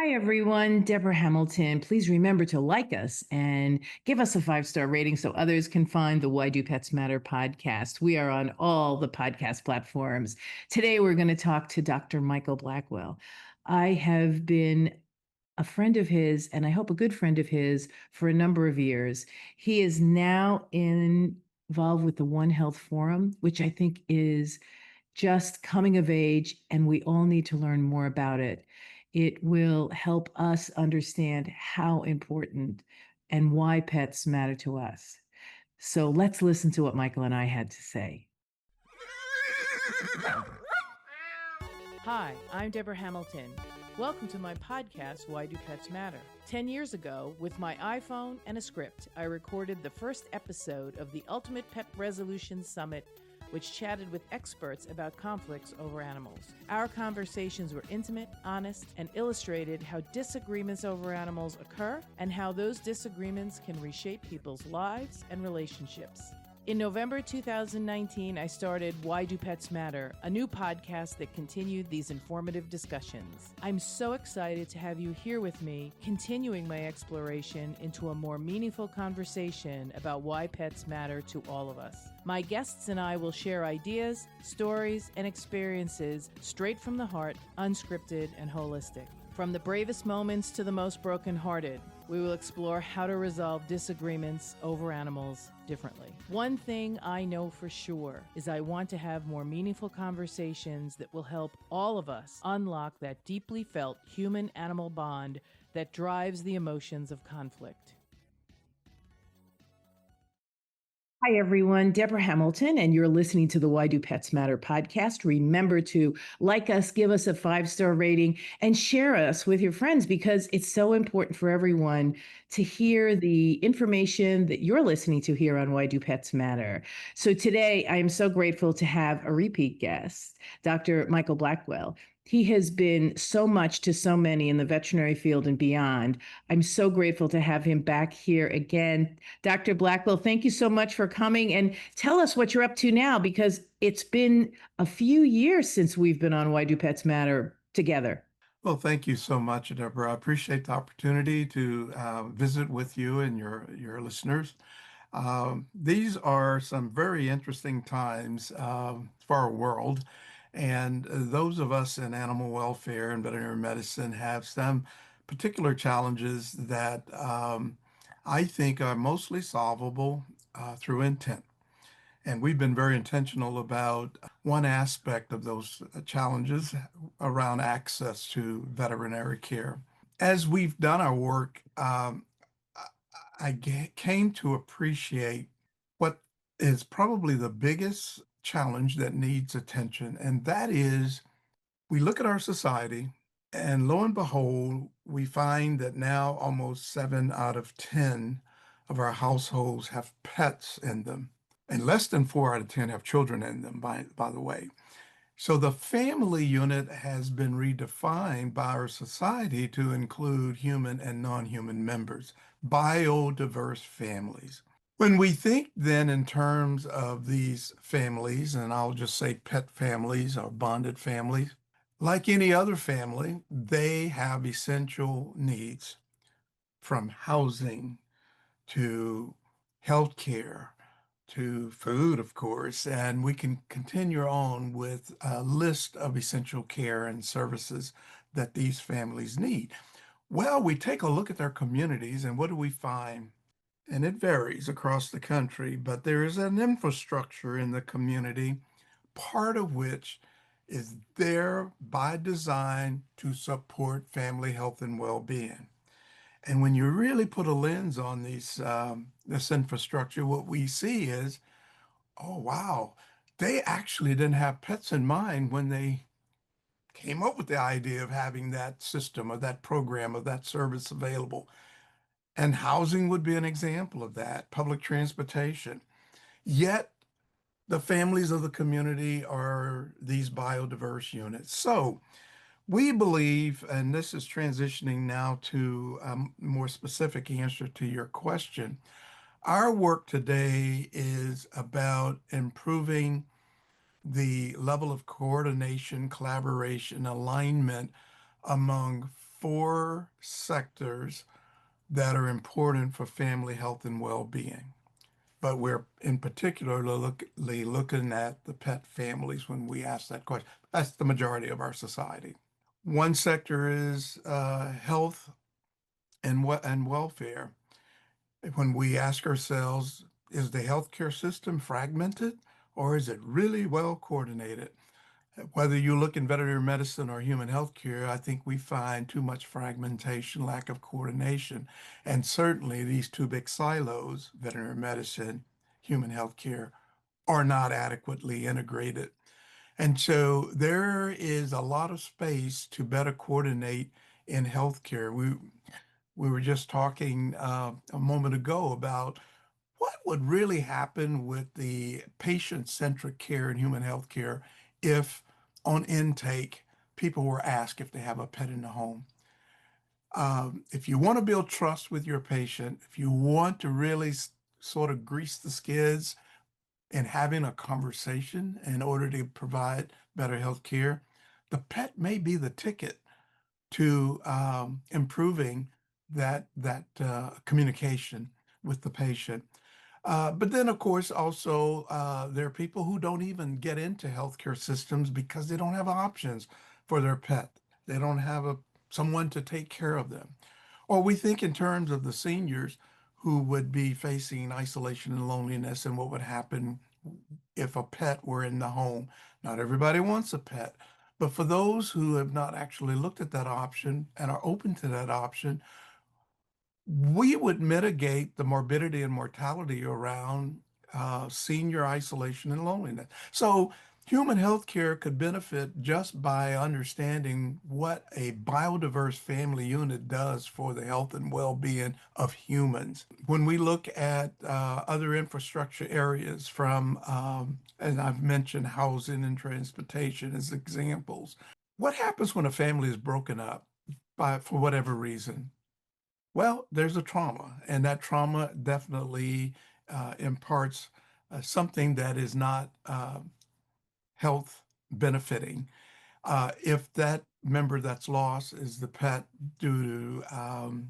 Hi, everyone. Debra Hamilton. Please remember to like us and give us a 5-star rating so others can find the Why Do Pets Matter podcast. We are on all the podcast platforms. Today, we're going to talk to Dr. Michael Blackwell. I have been a friend of his, and I hope a good friend of his, for a number of years. He is now involved with the One Health Forum, which I think is just coming of age, and we all need to learn more about it. It will help us understand how important and why pets matter to us. So let's listen to what Michael and I had to say. Hi, I'm Debra Hamilton. Welcome to my podcast, Why Do Pets Matter? 10 years ago, with my iPhone and a script, I recorded the first episode of the Ultimate Pet Resolution Summit, which chatted with experts about conflicts over animals. Our conversations were intimate, honest, and illustrated how disagreements over animals occur and how those disagreements can reshape people's lives and relationships. In November 2019, I started Why Do Pets Matter, a new podcast that continued these informative discussions. I'm so excited to have you here with me, continuing my exploration into a more meaningful conversation about why pets matter to all of us. My guests and I will share ideas, stories, and experiences straight from the heart, unscripted and holistic. From the bravest moments to the most brokenhearted, we will explore how to resolve disagreements over animals differently. One thing I know for sure is I want to have more meaningful conversations that will help all of us unlock that deeply felt human-animal bond that drives the emotions of conflict. Hi, everyone. Debra Hamilton, and you're listening to the Why Do Pets Matter podcast. Remember to like us, give us a 5-star rating, and share us with your friends because it's so important for everyone to hear the information that you're listening to here on Why Do Pets Matter. So today, I am so grateful to have a repeat guest, Dr. Michael Blackwell. He has been so much to so many in the veterinary field and beyond. I'm so grateful to have him back here again. Dr. Blackwell, thank you so much for coming and tell us what you're up to now because it's been a few years since we've been on Why Do Pets Matter together. Well, thank you so much, Deborah. I appreciate the opportunity to visit with you and your listeners. These are some very interesting times for our world, and those of us in animal welfare and veterinary medicine have some particular challenges that I think are mostly solvable through intent. And we've been very intentional about one aspect of those challenges around access to veterinary care. As we've done our work, came to appreciate what is probably the biggest challenge that needs attention, and that is we look at our society, and lo and behold, we find that now almost 7 out of 10 of our households have pets in them and less than 4 out of 10 have children in them, by the way. So the family unit has been redefined by our society to include human and non-human members, biodiverse families. When we think then in terms of these families, and I'll just say pet families or bonded families, like any other family, they have essential needs from housing to healthcare to food, of course, and we can continue on with a list of essential care and services that these families need. Well, we take a look at their communities, and what do we find? And it varies across the country, but there is an infrastructure in the community, part of which is there by design to support family health and well-being. And when you really put a lens on this infrastructure, what we see is, oh, wow, they actually didn't have pets in mind when they came up with the idea of having that system or that program or that service available. And housing would be an example of that, public transportation. Yet the families of the community are these biodiverse units. So we believe, and this is transitioning now to a more specific answer to your question, our work today is about improving the level of coordination, collaboration, alignment among four sectors that are important for family health and well-being. But we're in particular looking at the pet families when we ask that question. That's the majority of our society. One sector is health and welfare. When we ask ourselves, is the healthcare system fragmented or is it really well coordinated? Whether you look in veterinary medicine or human healthcare, I think we find too much fragmentation, lack of coordination. And certainly these two big silos, veterinary medicine, human healthcare, are not adequately integrated. And so there is a lot of space to better coordinate in healthcare. We were just talking a moment ago about what would really happen with the patient-centric care in human healthcare if on intake people were asked if they have a pet in the home. If you want to build trust with your patient, if you want to really sort of grease the skids in having a conversation in order to provide better health care, the pet may be the ticket to improving that communication with the patient. But then, of course, also there are people who don't even get into healthcare systems because they don't have options for their pet. They don't have someone to take care of them. Or we think in terms of the seniors who would be facing isolation and loneliness and what would happen if a pet were in the home. Not everybody wants a pet, but for those who have not actually looked at that option and are open to that option, we would mitigate the morbidity and mortality around senior isolation and loneliness. So human health care could benefit just by understanding what a biodiverse family unit does for the health and well-being of humans. When we look at other infrastructure areas from, and I've mentioned housing and transportation as examples, what happens when a family is broken up for whatever reason? Well, there's a trauma, and that trauma definitely imparts something that is not health benefiting. If that member that's lost is the pet due to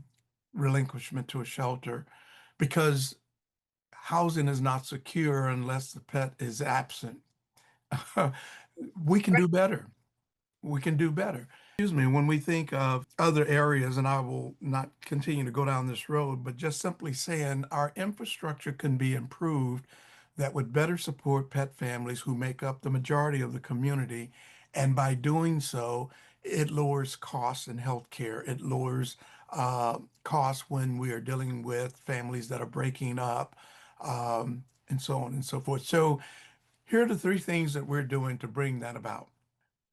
relinquishment to a shelter, because housing is not secure unless the pet is absent, we can do better. We can do better. Excuse me, when we think of other areas, and I will not continue to go down this road, but just simply saying our infrastructure can be improved that would better support pet families who make up the majority of the community. And by doing so, it lowers costs in healthcare. It lowers costs when we are dealing with families that are breaking up, and so on and so forth. So here are the three things that we're doing to bring that about.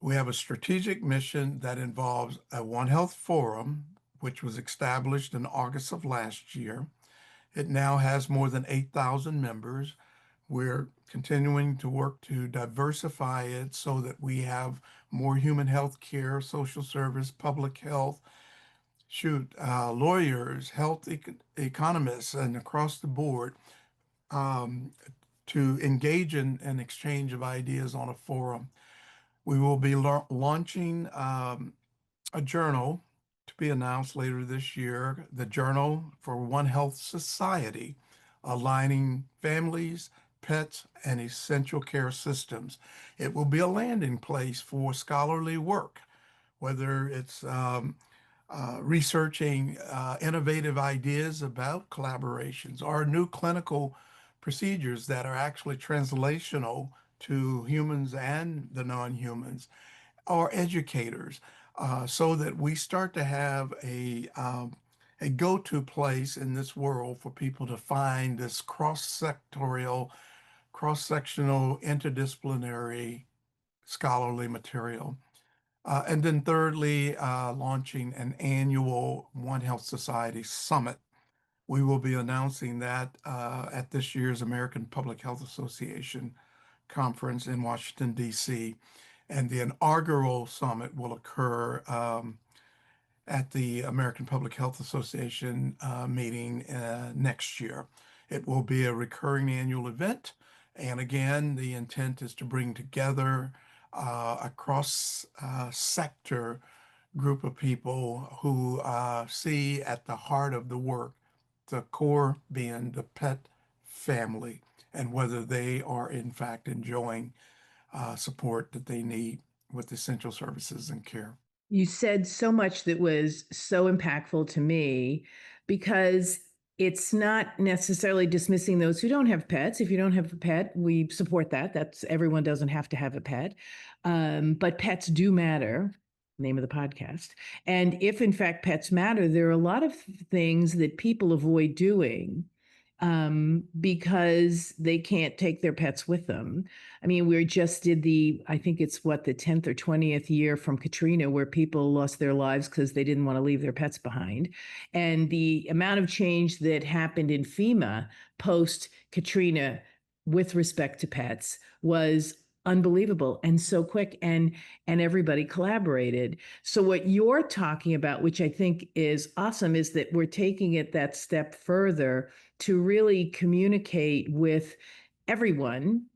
We have a strategic mission that involves a One Health Forum, which was established in August of last year. It now has more than 8,000 members. We're continuing to work to diversify it so that we have more human health care, social service, public health, lawyers, health economists, and across the board um, to engage in an exchange of ideas on a forum. We will be launching a journal to be announced later this year, the Journal for One Health Society, aligning families, pets, and essential care systems. It will be a landing place for scholarly work, whether it's researching innovative ideas about collaborations or new clinical procedures that are actually translational to humans and the non-humans, or educators, so that we start to have a go-to place in this world for people to find this cross-sectorial, cross-sectional, interdisciplinary scholarly material. And then thirdly, launching an annual One Health Society Summit. We will be announcing that at this year's American Public Health Association conference in Washington, D.C. And the inaugural summit will occur at the American Public Health Association meeting next year. It will be a recurring annual event. And again, the intent is to bring together a cross sector group of people who see at the heart of the work the core being the pet family and whether they are in fact enjoying support that they need with essential services and care. You said so much that was so impactful to me because it's not necessarily dismissing those who don't have pets. If you don't have a pet, we support that. That's everyone doesn't have to have a pet. But pets do matter, name of the podcast. And if in fact pets matter, there are a lot of things that people avoid doing because they can't take their pets with them. I mean, we just did I think it's what, the 10th or 20th year from Katrina, where people lost their lives because they didn't want to leave their pets behind. And the amount of change that happened in FEMA post Katrina with respect to pets was unbelievable and so quick, and everybody collaborated. So what you're talking about, which I think is awesome, is that we're taking it that step further to really communicate with everyone,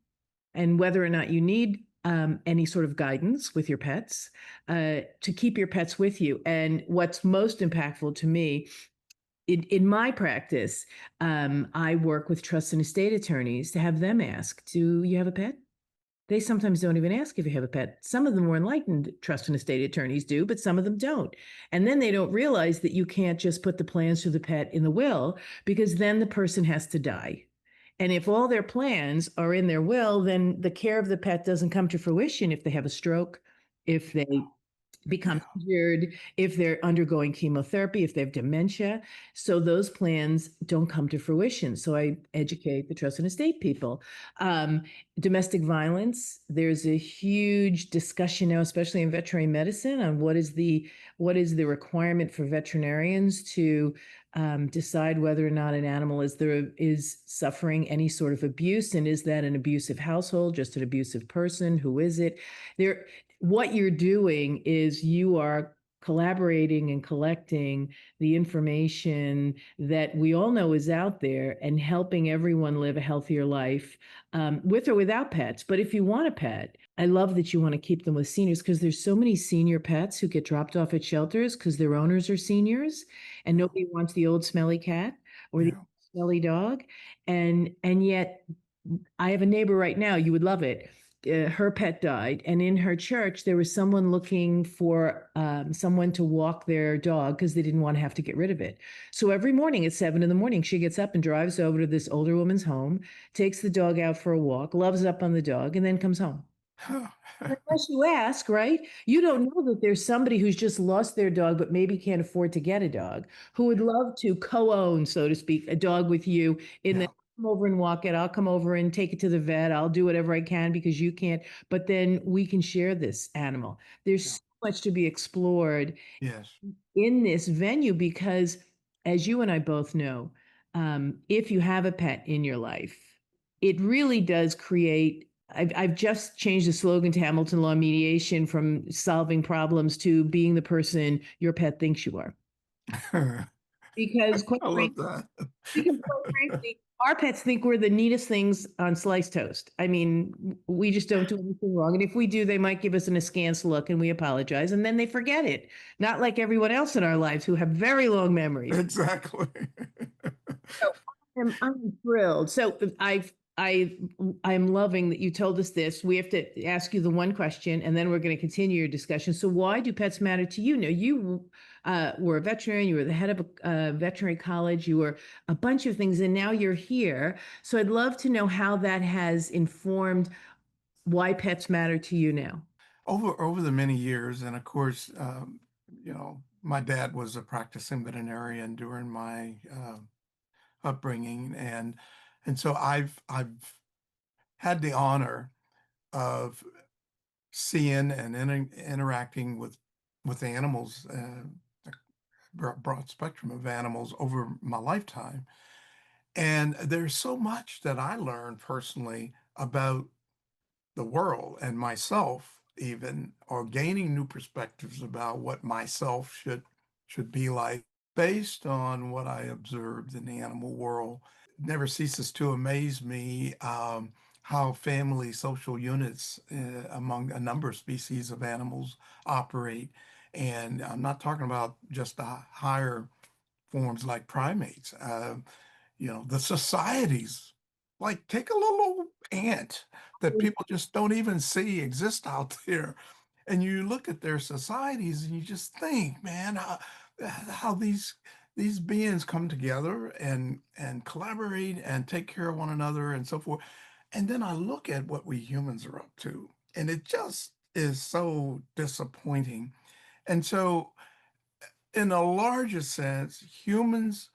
and whether or not you need any sort of guidance with your pets, to keep your pets with you. And what's most impactful to me in my practice, I work with trust and estate attorneys to have them ask, do you have a pet? They sometimes don't even ask if you have a pet. Some of the more enlightened trust and estate attorneys do, but some of them don't. And then they don't realize that you can't just put the plans for the pet in the will, because then the person has to die. And if all their plans are in their will, then the care of the pet doesn't come to fruition if they have a stroke, if they become Yeah. injured, if they're undergoing chemotherapy, if they have dementia. So those plans don't come to fruition. So I educate the trust and estate people. Um, Domestic violence, there's a huge discussion now, especially in veterinary medicine, on what is the requirement for veterinarians to decide whether or not an animal is suffering any sort of abuse, and is that an abusive household, just an abusive person? Who is it? There, what you're doing is you are collaborating and collecting the information that we all know is out there and helping everyone live a healthier life, with or without pets. But if you want a pet, I love that you want to keep them with seniors, because there's so many senior pets who get dropped off at shelters because their owners are seniors, and nobody wants the old smelly cat or the Yeah. smelly dog. And yet I have a neighbor right now, you would love it. Her pet died, and in her church, there was someone looking for someone to walk their dog because they didn't want to have to get rid of it. So every morning at 7 in the morning, she gets up and drives over to this older woman's home, takes the dog out for a walk, loves up on the dog, and then comes home. Unless you ask, right? You don't know that there's somebody who's just lost their dog, but maybe can't afford to get a dog, who would love to co-own, so to speak, a dog with you, in the Yeah. come over and walk it. I'll come over and take it to the vet. I'll do whatever I can because you can't, but then we can share this animal. There's Yeah. so much to be explored Yes. in this venue because, as you and I both know, if you have a pet in your life, it really does create. I've just changed the slogan to Hamilton Law Mediation from solving problems to being the person your pet thinks you are. I Because quite love frankly, that. our pets think we're the neatest things on sliced toast. I mean, we just don't do anything wrong. And if we do, they might give us an askance look and we apologize. And then they forget it. Not like everyone else in our lives who have very long memories. Exactly. So I'm thrilled. So I'm loving that you told us this. We have to ask you the one question, and then we're going to continue your discussion. So why do pets matter to you? Now, you were a veterinarian, you were the head of a veterinary college, you were a bunch of things, and now you're here. So I'd love to know how that has informed why pets matter to you now. Over the many years, and of course, my dad was a practicing veterinarian during my upbringing, and so I've had the honor of seeing and interacting with animals, a broad spectrum of animals over my lifetime. And there's so much that I learned personally about the world and myself, even, or gaining new perspectives about what myself should be like based on what I observed in the animal world. It never ceases to amaze me how family social units among a number of species of animals operate. And I'm not talking about just the higher forms like primates. The societies, like take a little ant that people just don't even see exist out there. And you look at their societies and you just think, man, how these beings come together and collaborate and take care of one another and so forth. And then I look at what we humans are up to, and it just is so disappointing. And so, in a larger sense, humans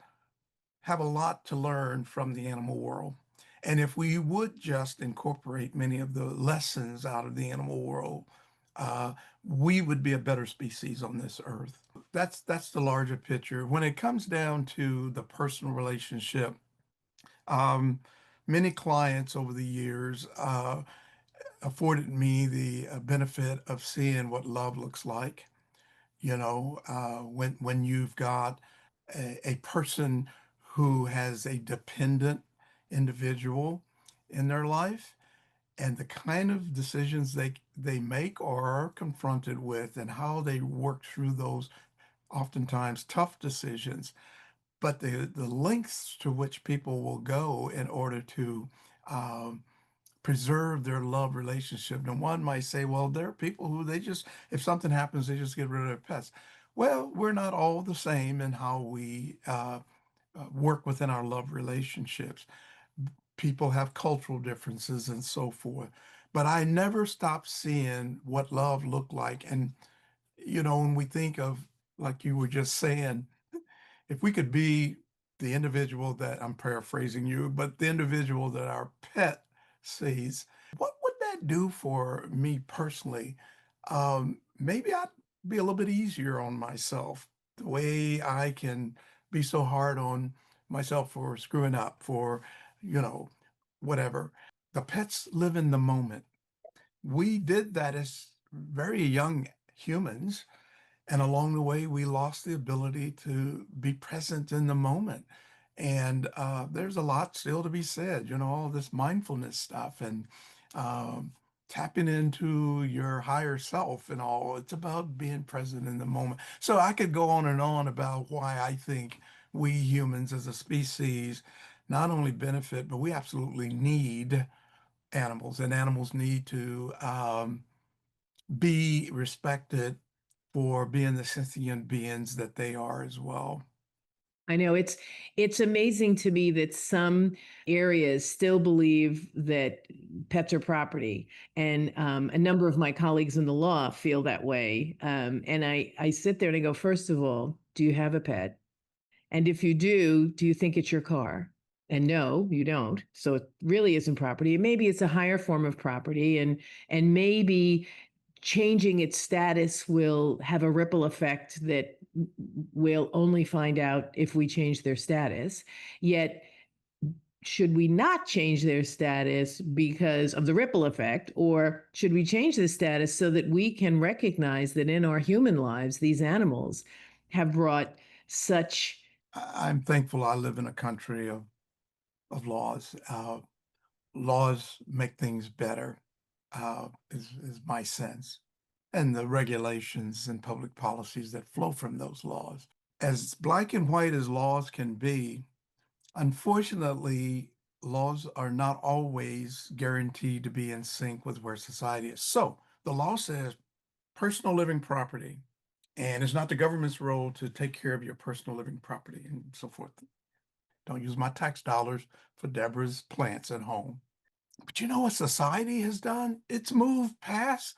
have a lot to learn from the animal world. And if we would just incorporate many of the lessons out of the animal world, uh, we would be a better species on this earth. That's the larger picture. When it comes down to the personal relationship, um, many clients over the years afforded me the benefit of seeing what love looks like. When you've got a person who has a dependent individual in their life, and the kind of decisions they make or are confronted with, and how they work through those oftentimes tough decisions, but the lengths to which people will go in order to um, preserve their love relationship. And one might say, well, there are people who they just, if something happens, they just get rid of their pets. Well, we're not all the same in how we work within our love relationships. People have cultural differences and so forth. But I never stopped seeing what love looked like. And, when we think of, like you were just saying, if we could be the individual that I'm paraphrasing you, but the individual that our pet sees, what would that do for me personally? Maybe I'd be a little bit easier on myself, the way I can be so hard on myself for screwing up, for, you know, whatever. The pets live in the moment. We did that as very young humans. And along the way, we lost the ability to be present in the moment. And there's a lot still to be said, all this mindfulness stuff and um, tapping into your higher self and all. It's about being present in the moment. So I could go on and on about why I think we humans as a species not only benefit, but we absolutely need animals, and animals need to be respected for being the sentient beings that they are as well. I know it's amazing to me that some areas still believe that pets are property, and a number of my colleagues in the law feel that way. And I sit there and I go, first of all, do you have a pet? And if you do you think it's your car? And no, you don't. So it really isn't property. Maybe it's a higher form of property, and maybe changing its status will have a ripple effect that we'll only find out if we change their status. Yet, should we not change their status because of the ripple effect, or should we change the status so that we can recognize that in our human lives, these animals have brought such. I'm thankful I live in a country of laws. Laws make things better, is my sense, and the regulations and public policies that flow from those laws. As black and white as laws can be, unfortunately, laws are not always guaranteed to be in sync with where society is. So the law says personal living property, and it's not the government's role to take care of your personal living property and so forth. Don't use my tax dollars for Debra's plants at home. But you know what society has done? It's moved past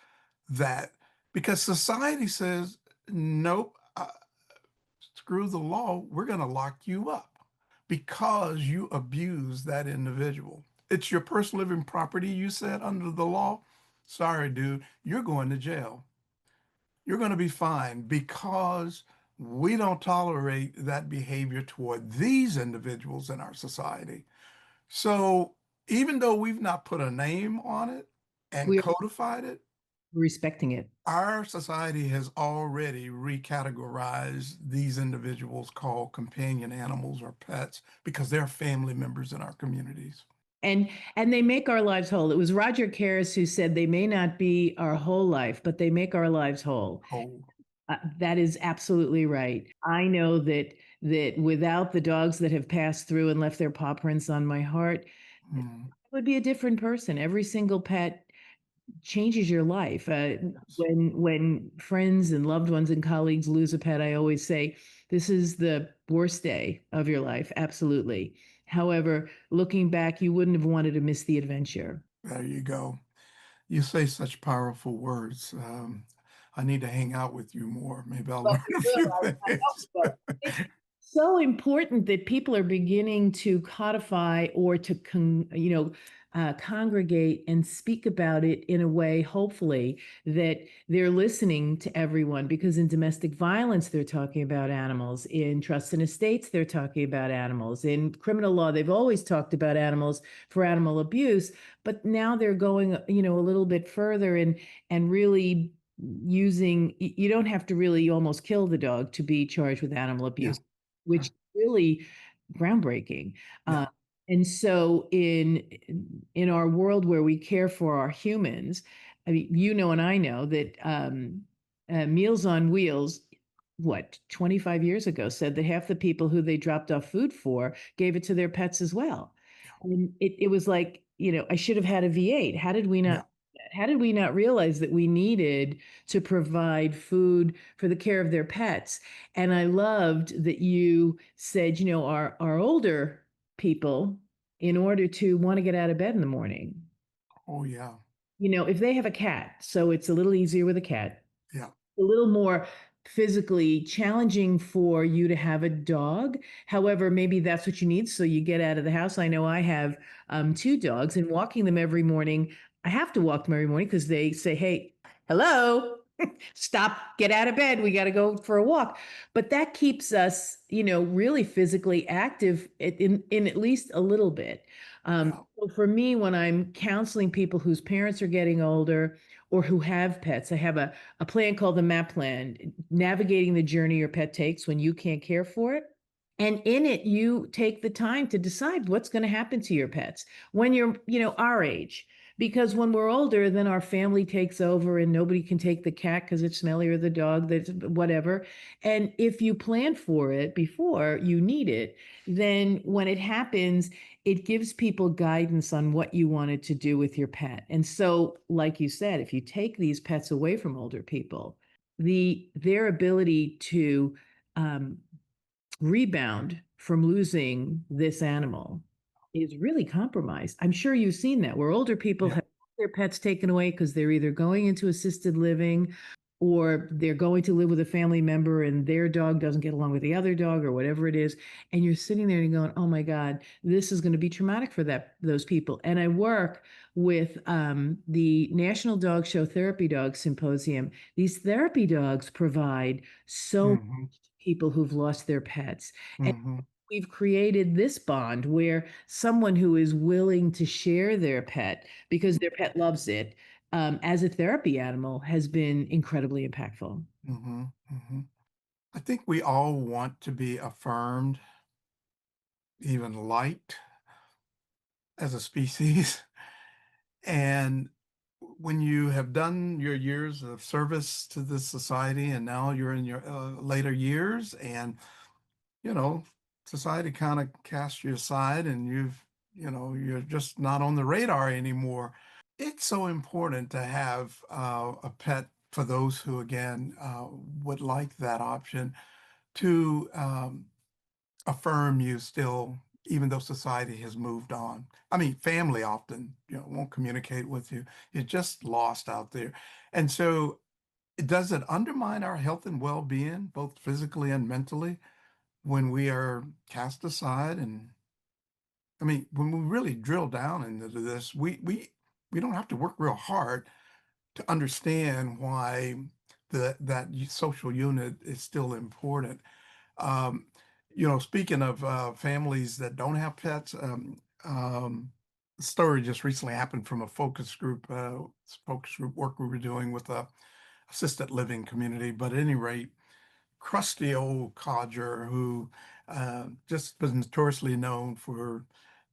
that because society says, nope, screw the law. We're going to lock you up because you abuse that individual. It's your personal living property, you said, under the law. Sorry, dude, you're going to jail. You're going to be fined because we don't tolerate that behavior toward these individuals in our society. So even though we've not put a name on it and We're codified it, respecting it. our society has already recategorized these individuals called companion animals or pets because they're family members in our communities. And they make our lives whole. It was Roger Karras who said they may not be our whole life, but they make our lives whole. Whole. That is absolutely right. I know that without the dogs that have passed through and left their paw prints on my heart, I Mm, would be a different person. Every single pet changes your life. yes. When friends and loved ones and colleagues lose a pet, I always say this is the worst day of your life. Absolutely. However, looking back, you wouldn't have wanted to miss the adventure. There you go. You say such powerful words. I need to hang out with you more. Maybe I'll Well, learn you a will. few I know things. you will. It's so important that people are beginning to codify or to congregate and speak about it in a way, hopefully, that they're listening to everyone. Because in domestic violence, they're talking about animals. In trust and estates, they're talking about animals. In criminal law, they've always talked about animals for animal abuse, but now they're going, a little bit further and really you don't have to really almost kill the dog to be charged with animal Yeah, abuse, which yeah, is really groundbreaking. yeah. And so in our world where we care for our humans, I mean, and I know that Meals on Wheels, what, 25 years ago, said that half the people who they dropped off food for gave it to their pets as well. And it was like, I should have had a V8. Yeah. How did we not realize that we needed to provide food for the care of their pets? And I loved that you said, our older people, in order to want to get out of bed in the morning, Oh, yeah. if they have a cat, so it's a little easier with a cat, Yeah. a little more physically challenging for you to have a dog. However, maybe that's what you need. So you get out of the house. I know I have two dogs, and walking them every morning, I have to walk them every morning because they say, hey, hello, stop, get out of bed. We got to go for a walk. But that keeps us, really physically active in at least a little bit. Yeah. So for me, when I'm counseling people whose parents are getting older or who have pets, I have a plan called the MAP plan, navigating the journey your pet takes when you can't care for it. And in it, you take the time to decide what's going to happen to your pets when you're, our age. Because when we're older, then our family takes over and nobody can take the cat because it's smelly or the dog that's whatever. And if you plan for it before you need it, then when it happens, it gives people guidance on what you wanted to do with your pet. And so, like you said, if you take these pets away from older people, their ability to um, rebound from losing this animal is really compromised. I'm sure you've seen that where older people Yeah. have their pets taken away because they're either going into assisted living or they're going to live with a family member and their dog doesn't get along with the other dog or whatever it is. And you're sitting there and you're going, oh my God, this is going to be traumatic for those people. And I work with the National Dog Show Therapy Dog Symposium. These therapy dogs provide so much Mm-hmm. to people who've lost their pets. And Mm-hmm. we've created this bond where someone who is willing to share their pet because their pet loves it as a therapy animal has been incredibly impactful. Mm-hmm. Mm-hmm. I think we all want to be affirmed, even liked as a species. And when you have done your years of service to this society and now you're in your later years and, you know, society kind of casts you aside and you're just not on the radar anymore. It's so important to have a pet for those who, again, would like that option to affirm you still, even though society has moved on. I mean, family often, won't communicate with you. You're just lost out there. And so, does it undermine our health and well-being, both physically and mentally, when we are cast aside? And I mean, when we really drill down into this, we don't have to work real hard to understand why that social unit is still important. Um, Speaking of families that don't have pets, a story just recently happened from a focus group work we were doing with a assisted living community. But at any rate, crusty old codger who just was notoriously known for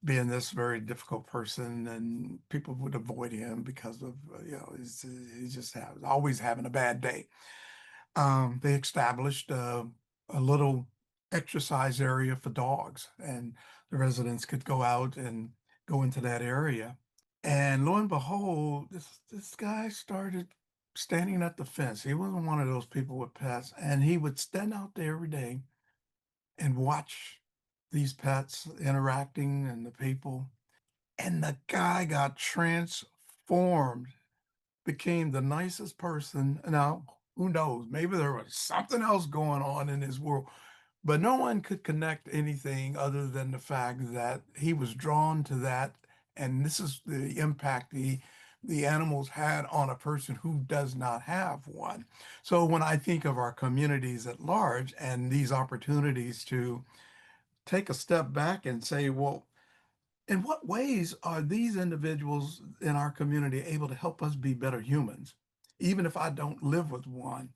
being this very difficult person, and people would avoid him because of he's just always having a bad day. They established a little exercise area for dogs, and the residents could go out and go into that area. And lo and behold, this guy started standing at the fence. He wasn't one of those people with pets, and he would stand out there every day and watch these pets interacting and the people. And the guy got transformed, became the nicest person. Now, who knows? Maybe there was something else going on in his world, but no one could connect anything other than the fact that he was drawn to that. And this is the impact the animals had on a person who does not have one. So when I think of our communities at large and these opportunities to take a step back and say, well, in what ways are these individuals in our community able to help us be better humans, even if I don't live with one?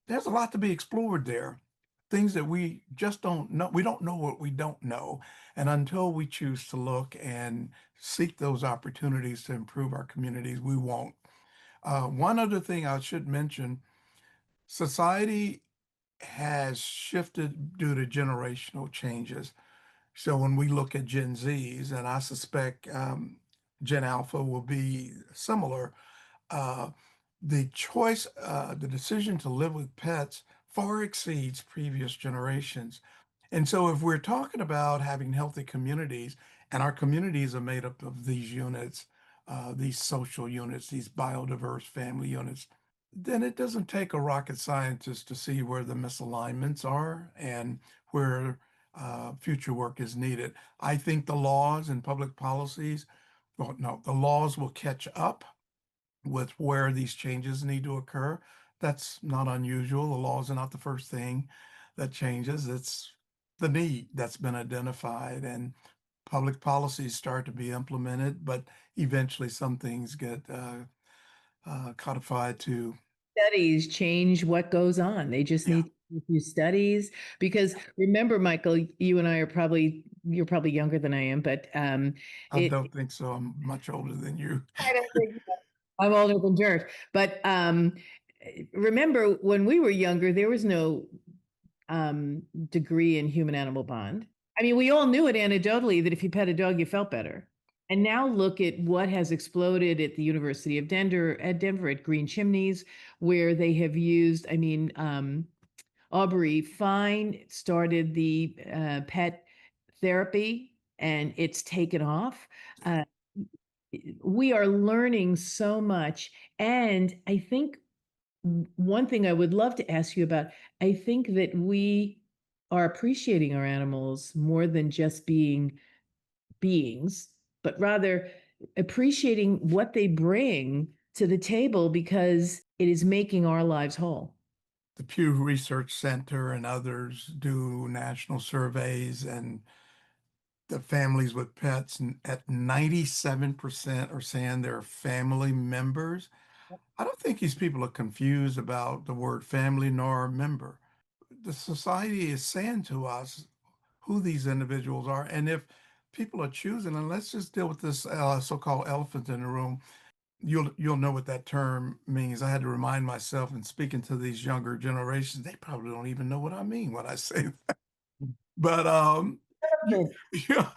There's a lot to be explored there. Things that we just don't know. We don't know what we don't know. And until we choose to look and seek those opportunities to improve our communities, we won't. One other thing I should mention, society has shifted due to generational changes. So when we look at Gen Zs, and I suspect Gen Alpha will be similar, uh, the decision to live with pets far exceeds previous generations. And so if we're talking about having healthy communities, and our communities are made up of these units, these social units, these biodiverse family units, then it doesn't take a rocket scientist to see where the misalignments are and where future work is needed. I think the laws and public policies, well, no, the laws will catch up with where these changes need to occur. That's not unusual. The laws are not the first thing that changes. It's the need that's been identified, and public policies start to be implemented, but eventually some things get codified to, Studies change what goes on. They just yeah, need a few studies because remember, Michael, you and I are you're probably younger than I am, but I it don't think so. I'm much older than you. I don't think I'm older than dirt. But remember when we were younger, there was no degree in human animal bond. I mean, we all knew it anecdotally that if you pet a dog, you felt better. And now look at what has exploded at the University of Denver at Green Chimneys, where they have used, Aubrey Fine started the pet therapy and it's taken off. Uh, we are learning so much. And I think one thing I would love to ask you about, I think that we are appreciating our animals more than just being beings, but rather appreciating what they bring to the table because it is making our lives whole. The Pew Research Center and others do national surveys, and the families with pets at 97% are saying they're family members. I don't think these people are confused about the word family nor member. The society is saying to us who these individuals are. And if people are choosing, and let's just deal with this so-called elephant in the room, you'll know what that term means. I had to remind myself in speaking to these younger generations, they probably don't even know what I mean when I say that. But you, yeah,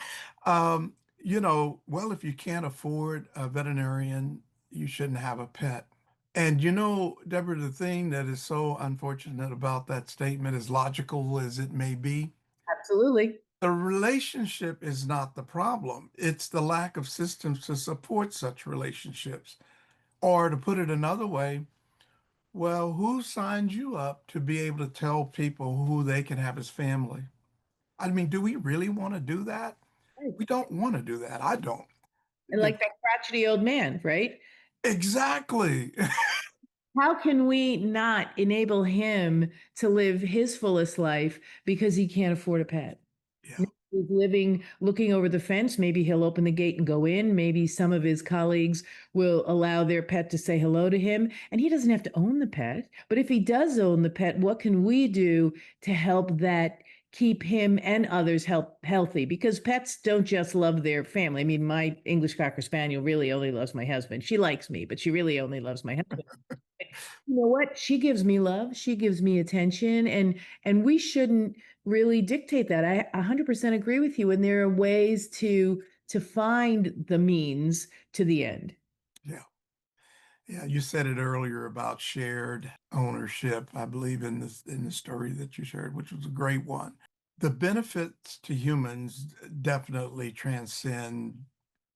well, if you can't afford a veterinarian, you shouldn't have a pet. And Deborah, the thing that is so unfortunate about that statement, as logical as it may be, Absolutely. the relationship is not the problem. It's the lack of systems to support such relationships. Or to put it another way, well, who signed you up to be able to tell people who they can have as family? I mean, do we really want to do that? We don't want to do that. I don't. And like that crotchety old man, right? Exactly. How can we not enable him to live his fullest life because he can't afford a pet? Yeah. He's living, looking over the fence. Maybe he'll open the gate and go in. Maybe some of his colleagues will allow their pet to say hello to him. And he doesn't have to own the pet. But if he does own the pet, what can we do to help that keep him and others healthy, because pets don't just love their family. I mean, my English Cocker Spaniel really only loves my husband. She likes me, but she really only loves my husband. You know what? She gives me love. She gives me attention, and we shouldn't really dictate that. I 100% agree with you. And there are ways to find the means to the end. Yeah. Yeah, you said it earlier about shared ownership, I believe in the story that you shared, which was a great one. The benefits to humans definitely transcend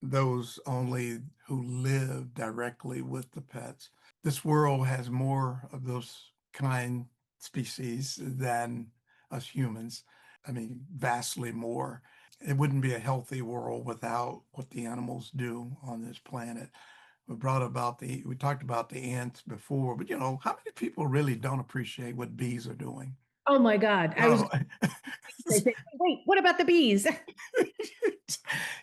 those only who live directly with the pets. This world has more of those kind species than us humans. I mean, vastly more. It wouldn't be a healthy world without what the animals do on this planet. We talked about the ants before, but how many people really don't appreciate what bees are doing? Oh my God. I was Oh, going to say, wait, what about the bees?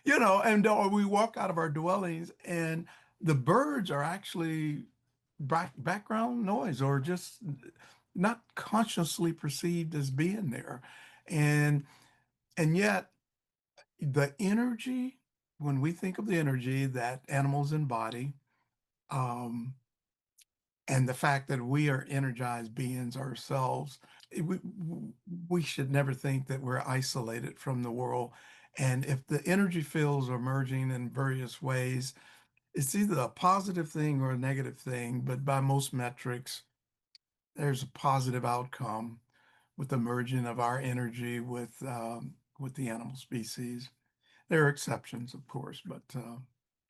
and we walk out of our dwellings and the birds are actually background noise or just not consciously perceived as being there. And and yet the energy, when we think of the energy that animals embody, um, and the fact that we are energized beings ourselves, we should never think that we're isolated from the world. And if the energy fields are merging in various ways, it's either a positive thing or a negative thing, but by most metrics, there's a positive outcome with the merging of our energy with the animal species. There are exceptions, of course, but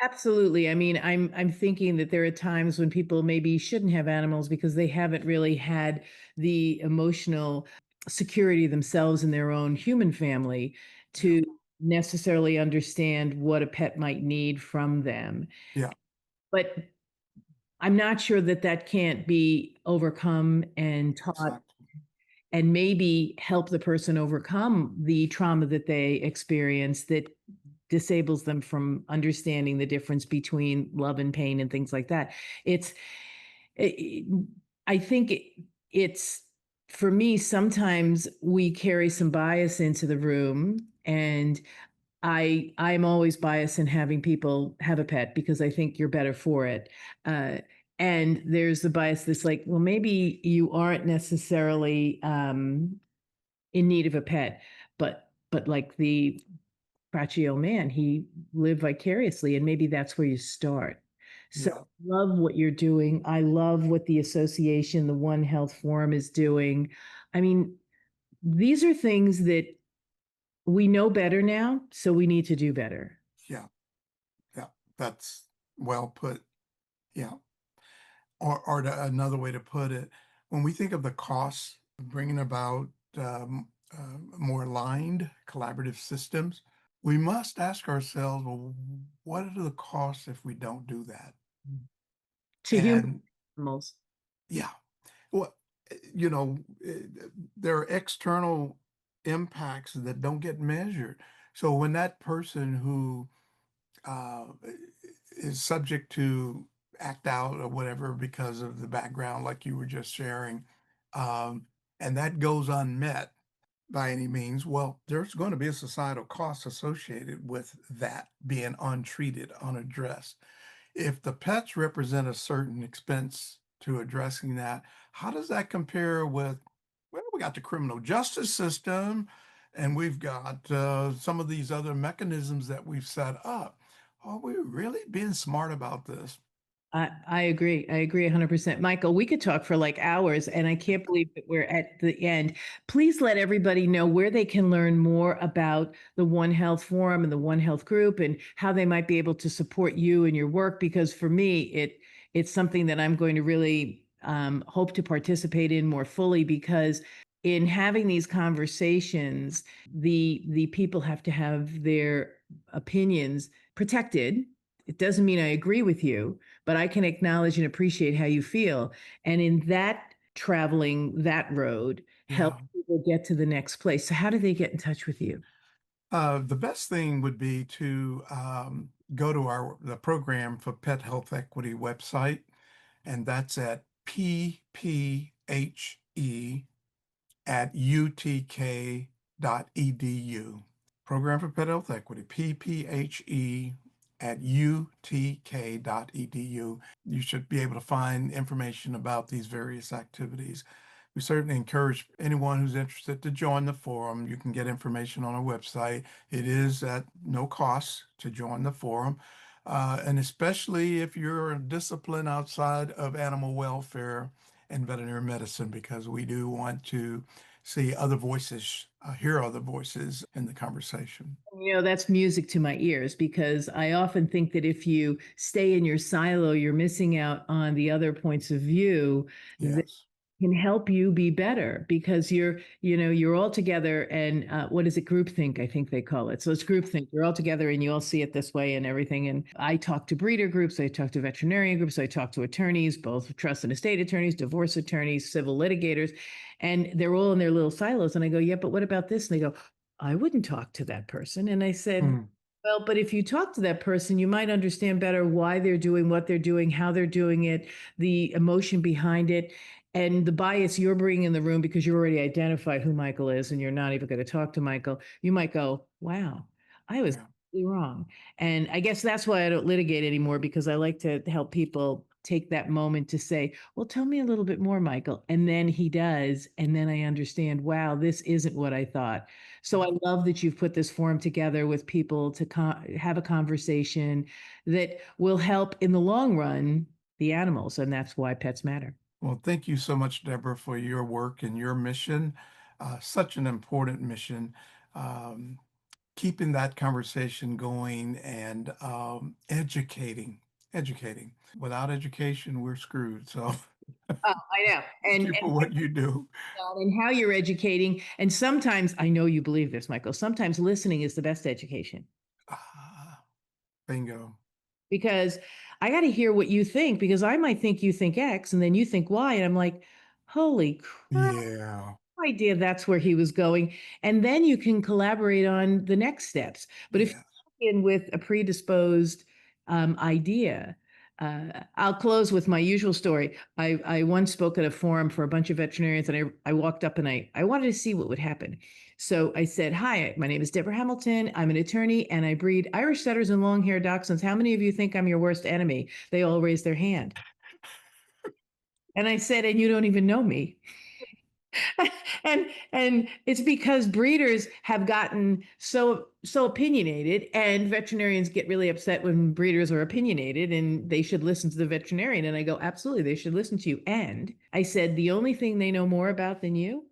Absolutely. I mean, I'm thinking that there are times when people maybe shouldn't have animals because they haven't really had the emotional security themselves in their own human family yeah, to necessarily understand what a pet might need from them. yeah, But I'm not sure that that can't be overcome and taught, exactly. and maybe help the person overcome the trauma that they experience that disables them from understanding the difference between love and pain and things like that. It's, it, I think it's, for me, sometimes we carry some bias into the room, and I'm always biased in having people have a pet because I think you're better for it. Uh, and there's the bias that's like, well, maybe you aren't necessarily in need of a pet, but like the Braccio man, he lived vicariously, and maybe that's where you start. So Yeah, love what you're doing. I love what the association, the One Health Forum is doing. I mean, these are things that we know better now, so we need to do better. yeah, yeah. That's well put. Yeah. Another way to put it, when we think of the costs of bringing about more aligned collaborative systems, we must ask ourselves, well, what are the costs if we don't do that? To human And animals. yeah, well, you know, there are external impacts that don't get measured. So when that person who uh, is subject to act out or whatever because of the background, like you were just sharing, um, and that goes unmet by any means, well, there's going to be a societal cost associated with that being untreated, unaddressed. If the pets represent a certain expense to addressing that, how does that compare with, well, we got the criminal justice system and we've got some of these other mechanisms that we've set up. Are we really being smart about this? I agree. I agree 100%. Michael, we could talk for like hours, and I can't believe that we're at the end. Please let everybody know where they can learn more about the One Health Forum and the One Health Group, and how they might be able to support you and your work. Because for me, it's something that I'm going to really hope to participate in more fully, because in having these conversations, the people have to have their opinions protected. It doesn't mean I agree with you, but I can acknowledge and appreciate how you feel. And in that, traveling that road helps Yeah. people get to the next place. So how do they get in touch with you? The best thing would be to go to the program for Pet Health Equity website, and that's at PPHE at UTK.org. Program for Pet Health Equity, PPHE at utk.edu. You should be able to find information about these various activities. We certainly encourage anyone who's interested to join the forum. You can get information on our website. It is at no cost to join the forum. And especially if you're a discipline outside of animal welfare and veterinary medicine, because we do want to see other voices, hear other voices in the conversation. That's music to my ears because I often think that if you stay in your silo, you're missing out on the other points of view that Yes. can help you be better because you're all together and what is it? Groupthink, I think they call it. So it's groupthink. You're all together and you all see it this way and everything. And I talk to breeder groups, I talk to veterinarian groups, I talk to attorneys, both trust and estate attorneys, divorce attorneys, civil litigators, and they're all in their little silos. And I go, yeah, but what about this? And they go, I wouldn't talk to that person. And I said, Mm, well, but if you talk to that person, you might understand better why they're doing what they're doing, how they're doing it, the emotion behind it, and the bias you're bringing in the room because you already identified who Michael is and you're not even going to talk to Michael. You might go, wow, I was yeah. wrong. And I guess that's why I don't litigate anymore because I like to help people take that moment to say, well, tell me a little bit more, Michael. And then he does. And then I understand, wow, this isn't what I thought. So I love that you've put this forum together with people to have a conversation that will help in the long run the animals. And that's why pets matter. Well, thank you so much, Deborah, for your work and your mission. Such an important mission. Um, Keeping that conversation going and educating. Without education, we're screwed. So Oh, I know. thank And you for what you do. how you're educating. And sometimes I know you believe this, Michael. Sometimes listening is the best education Ah, bingo. because I got to hear what you think because I might think you think X and then you think Y. And I'm like, holy crap, Yeah. no idea that's where he was going. And then you can collaborate on the next steps. But if Yeah. you in with a predisposed idea, I'll close with my usual story. I once spoke at a forum for a bunch of veterinarians, and I walked up and I wanted to see what would happen. So I said, "Hi, my name is Debra Hamilton. I'm an attorney, and I breed Irish setters and long-haired dachshunds. How many of you think I'm your worst enemy?" They all raised their hand, and I said, "And you don't even know me." And it's because breeders have gotten so opinionated and veterinarians get really upset when breeders are opinionated and they should listen to the veterinarian, and I go, absolutely, they should listen to you. And I said the only thing they know more about than you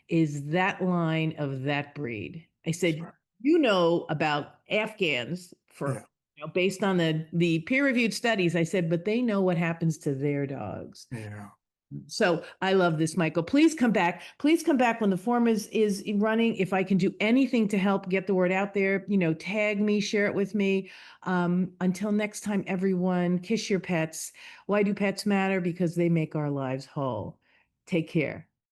is that line of that breed. I That's said, right. you know about Afghans for Yeah. based on the peer reviewed studies. I said, but they know what happens to their dogs. Yeah. So I love this, Michael. Please come back. Please come back when the form is running. If I can do anything to help get the word out there, tag me, share it with me. Until next time, everyone, kiss your pets. Why do pets matter? Because they make our lives whole. Take care.